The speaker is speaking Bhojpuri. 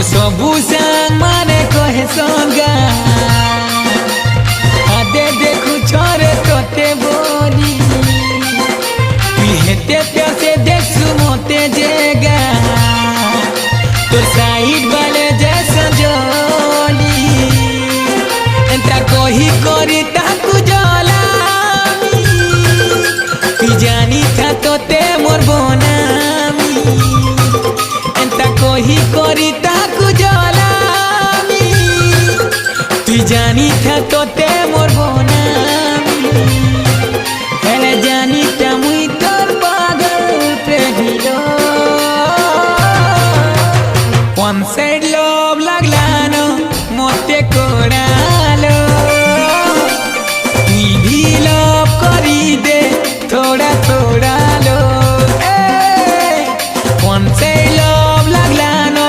मोर सबू संग माने कहे संगा आदे देखू छोरे तोते बोली हेते प्यासे देखसु मोते जेगा तोर साइड वाले जैसा जोली एंता कोही कोरी ताकू जोलामी तू जानी था तोते मोर बोनामी एंता कोही कोरी ताकू जोलामी तू जानी था तोते मोर बोनामी हेले जानी था मुई तोर पागल प्रेमिलो one side love लागला